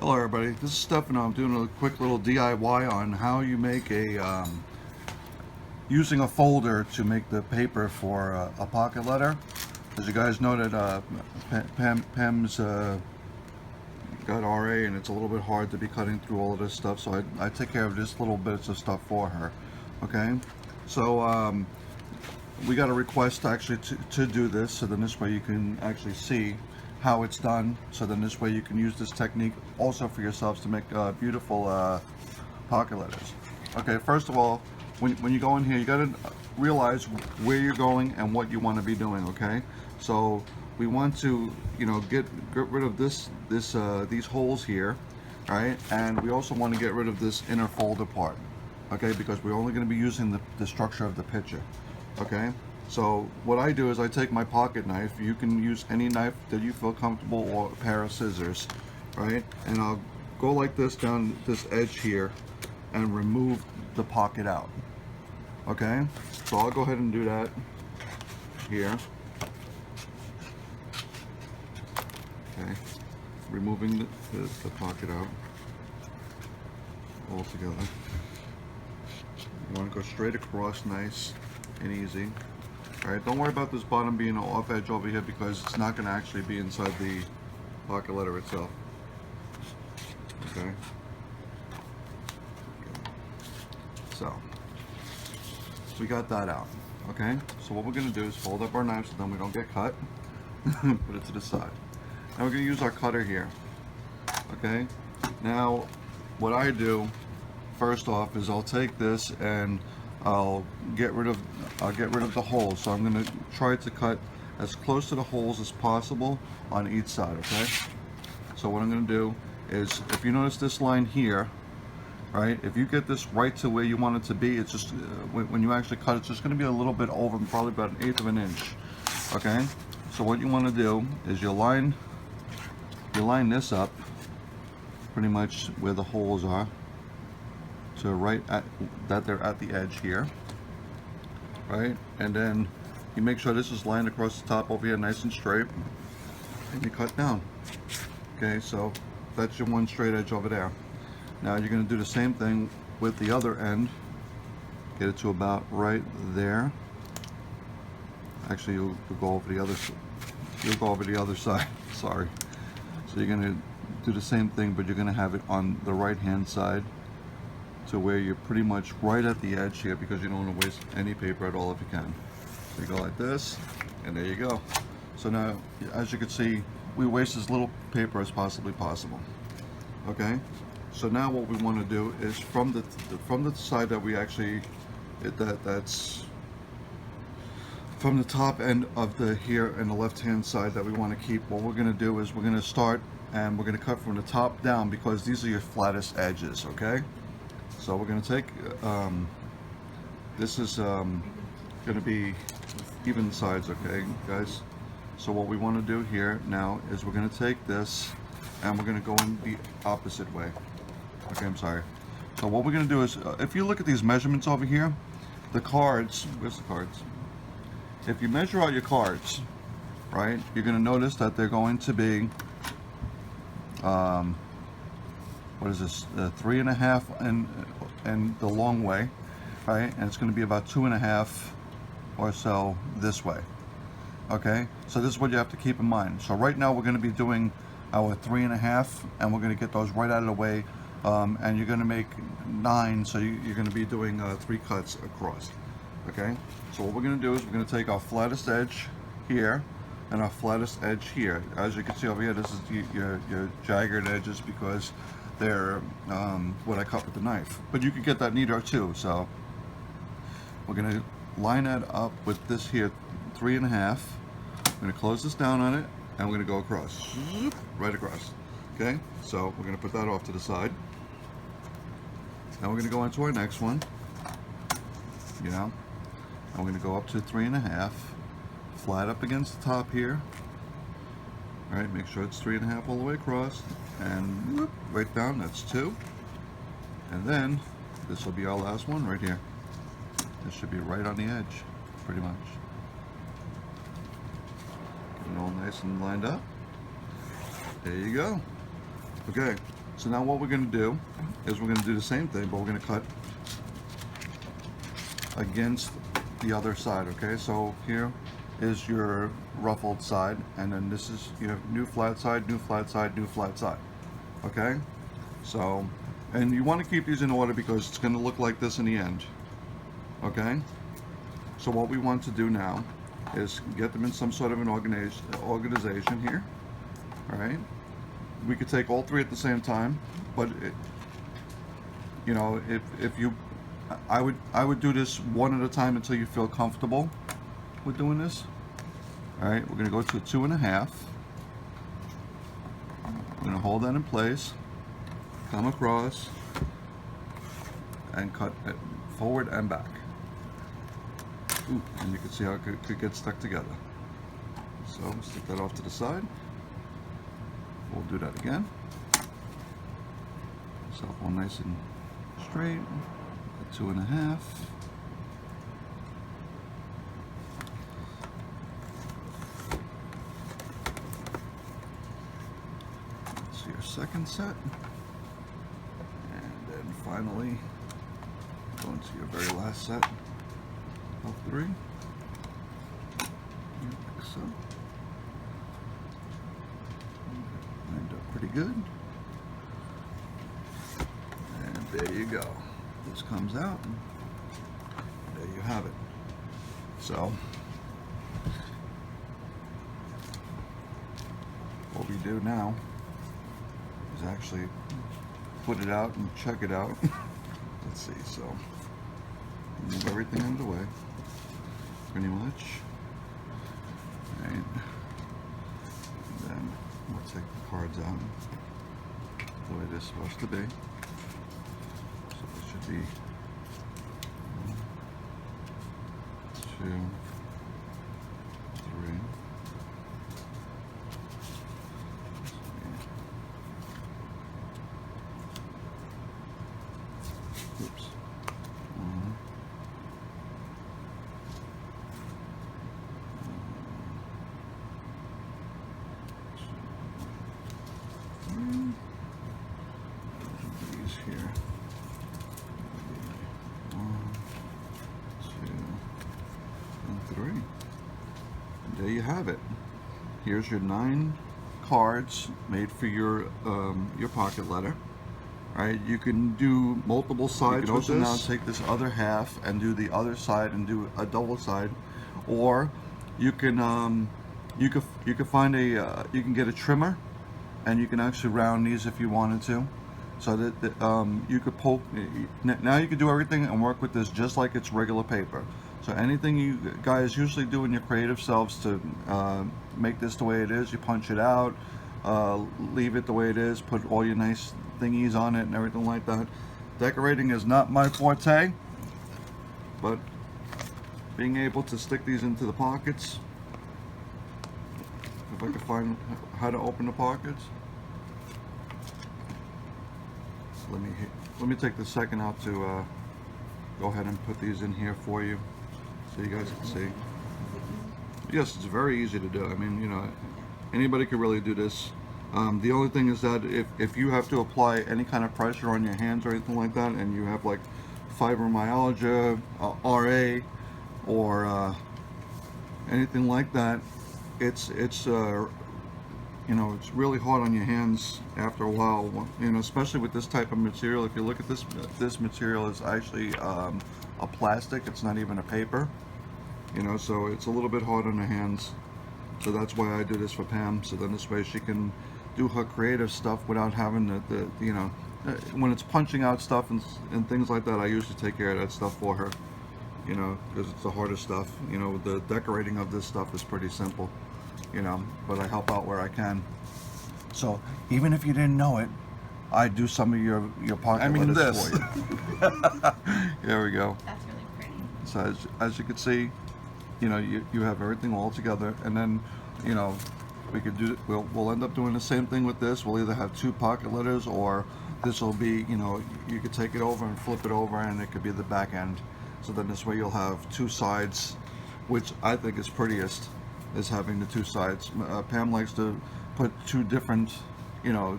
Hello everybody, this is Stefano. I'm doing a quick little DIY on how you make a using a folder to make the paper for a pocket letter. As you guys know that Pam's got RA and it's a little bit hard to be cutting through all of this stuff, so I take care of just little bits of stuff for her. Okay, so we got a request actually to do this, so then this way you can actually see how it's done, so then this way you can use this technique also for yourselves to make beautiful pocket letters. Okay, first of all, when you go in here, you got to realize where you're going and what you want to be doing. Okay, so we want to, you know, get rid of these holes here, right? And we also want to get rid of this inner folder part, okay, because we're only going to be using the structure of the picture. Okay, so what I do is I take my pocket knife. You can use any knife that you feel comfortable, or a pair of scissors, right? And I'll go like this down this edge here and remove the pocket out. Okay, so I'll go ahead and do that here. Okay, removing the pocket out all together. You want to go straight across, nice and easy. Alright, don't worry about this bottom being an off edge over here, because it's not going to actually be inside the pocket letter itself. Okay. So we got that out. Okay, so what we're going to do is fold up our knife so then we don't get cut. Put it to the side. Now we're going to use our cutter here. Okay, now what I do first off is I'll take this and I'll get rid of the holes. So I'm going to try to cut as close to the holes as possible on each side. Okay, so what I'm going to do is, if you notice this line here, right, if you get this right to where you want it to be, it's just when you actually cut, it's just going to be a little bit over, probably about 1/8 of an inch. Okay, so what you want to do is you line this up pretty much where the holes are, to right at that they're at the edge here, right? And then you make sure this is lined across the top over here nice and straight, and you cut down. Okay, so that's your one straight edge over there. Now you're going to do the same thing with the other end. Get it to about right there. Actually, you'll go over the other side. Sorry. So you're going to do the same thing, but you're going to have it on the right hand side, to where you're pretty much right at the edge here, because you don't want to waste any paper at all if you can. So you go like this, and there you go. So now, as you can see, we waste as little paper as possibly possible. Okay, so now what we want to do is from the side that we actually, that's from the top end of the here and the left hand side that we want to keep, what we're going to do is we're going to start and we're going to cut from the top down, because these are your flattest edges. Okay, so we're going to take, this is going to be even sides, okay guys? So what we want to do here now is we're going to take this and we're going to go in the opposite way. Okay, I'm sorry. So what we're going to do is, if you look at these measurements over here, the cards, where's the cards? If you measure out your cards, right, you're going to notice that they're going to be, what is this, 3.5 and the long way, right? And it's going to be about 2.5 or so this way. Okay, so this is what you have to keep in mind. So right now we're going to be doing our 3.5, and we're going to get those right out of the way, and you're going to make 9, so you're going to be doing 3 cuts across. Okay, so what we're going to do is we're going to take our flattest edge here and our flattest edge here. As you can see over here, this is your jagged edges, because they're what I cut with the knife, but you could get that neater too. So we're going to line that up with this here 3.5. I'm going to close this down on it, and we're going to go across, right across. Okay, so we're going to put that off to the side. Now we're going to go into our next one, you know, and we're going to go up to 3.5, flat up against the top here. All right, make sure it's 3.5 all the way across, and whoop, right down, that's 2. And then this will be our last one right here. This should be right on the edge, pretty much. Get it all nice and lined up. There you go. Okay, So now what we're going to do is we're going to do the same thing, but we're going to cut against the other side. Okay, so here is your ruffled side, and then this is, you know, new flat side, new flat side, new flat side. Okay, so, and you want to keep these in order because it's going to look like this in the end. Okay, so what we want to do now is get them in some sort of an organization here. All right, we could take all three at the same time, but you know, if you, I would do this one at a time until you feel comfortable with doing this. All right, we're going to go to 2.5. We're going to hold that in place, come across, and cut it forward and back. Ooh, and you can see how it could get stuck together. So stick that off to the side. We'll do that again. So all nice and straight. 2.5. That's your second set. And then finally, go into your very last set of 3. Like so. Lined up pretty good. And there you go. This comes out, and there you have it. So what we do now is actually put it out and check it out. Let's see, so move everything out of the way, pretty much. Right. And then we'll take the cards out the way they're supposed to be. So it should be 1, 2, 3. Oops. 1, 2, 3. These here. 1, 2, and 3. And there you have it. Here's your 9 cards made for your pocket letter. Right, you can do multiple sides. You can also now take this other half and do the other side and do a double side, or you can find a you can get a trimmer, and you can actually round these if you wanted to, so that you could poke. Now you can do everything and work with this just like it's regular paper. So anything you guys usually do in your creative selves to make this the way it is, you punch it out, leave it the way it is, put all your nice thingies on it and everything like that. Decorating is not my forte, but being able to stick these into the pockets, if I could find how to open the pockets. Let me take the second out to go ahead and put these in here for you so you guys can see. Yes, it's very easy to do. I mean, you know, anybody could really do this. The only thing is that if you have to apply any kind of pressure on your hands or anything like that, and you have like fibromyalgia, RA, or anything like that, it's you know, it's really hard on your hands after a while. You know, especially with this type of material. If you look at this material is actually a plastic. It's not even a paper. You know, so it's a little bit hard on the hands. So that's why I do this for Pam. So then this way she can do her creative stuff without having the you know, when it's punching out stuff and things like that, I usually take care of that stuff for her, you know, because it's the harder stuff. You know, the decorating of this stuff is pretty simple, you know, but I help out where I can. So even if you didn't know it, I do some of your pocket letters for you. There we go. That's really pretty. So as you can see, you know, you have everything all together, and then, you know, we could do, we'll end up doing the same thing with this. We'll either have 2 pocket letters, or this will be, you know, you could take it over and flip it over and it could be the back end. So then this way you'll have 2 sides, which I think is prettiest, is having the 2 sides. Pam likes to put 2 different you know,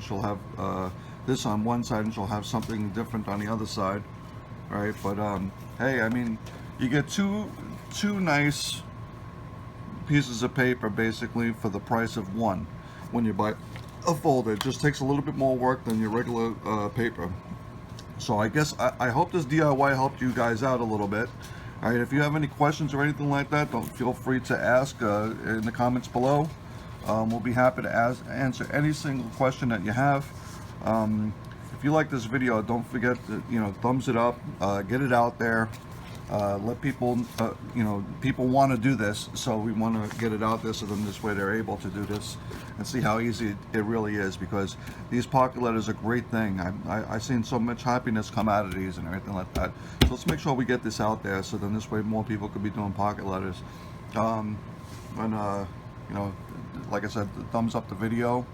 she'll have this on one side and she'll have something different on the other side, right? But hey, I mean, you get two nice pieces of paper basically for the price of one when you buy a folder. It just takes a little bit more work than your regular paper. So I guess I hope this DIY helped you guys out a little bit. All right, if you have any questions or anything like that, don't feel free to ask in the comments below. We'll be happy to answer any single question that you have. If you like this video, don't forget to, you know, thumbs it up, get it out there. Let people, you know, people want to do this, so we want to get it out there so then this way they're able to do this and see how easy it really is, because these pocket letters are a great thing. I've seen so much happiness come out of these and everything like that. So let's make sure we get this out there so then this way more people could be doing pocket letters. And you know, like I said, thumbs up the video,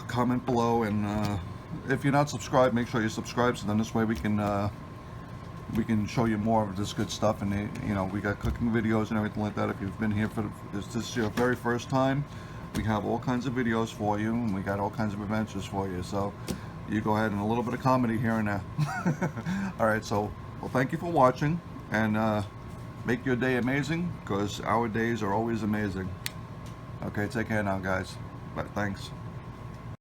comment below, and if you're not subscribed, make sure you subscribe so then this way we can show you more of this good stuff. And you know, we got cooking videos and everything like that. If you've been here for this is your very first time, we have all kinds of videos for you, and we got all kinds of adventures for you. So you go ahead, and a little bit of comedy here and there. All right, so well, thank you for watching, and make your day amazing, because our days are always amazing. Okay, take care now, guys. But thanks.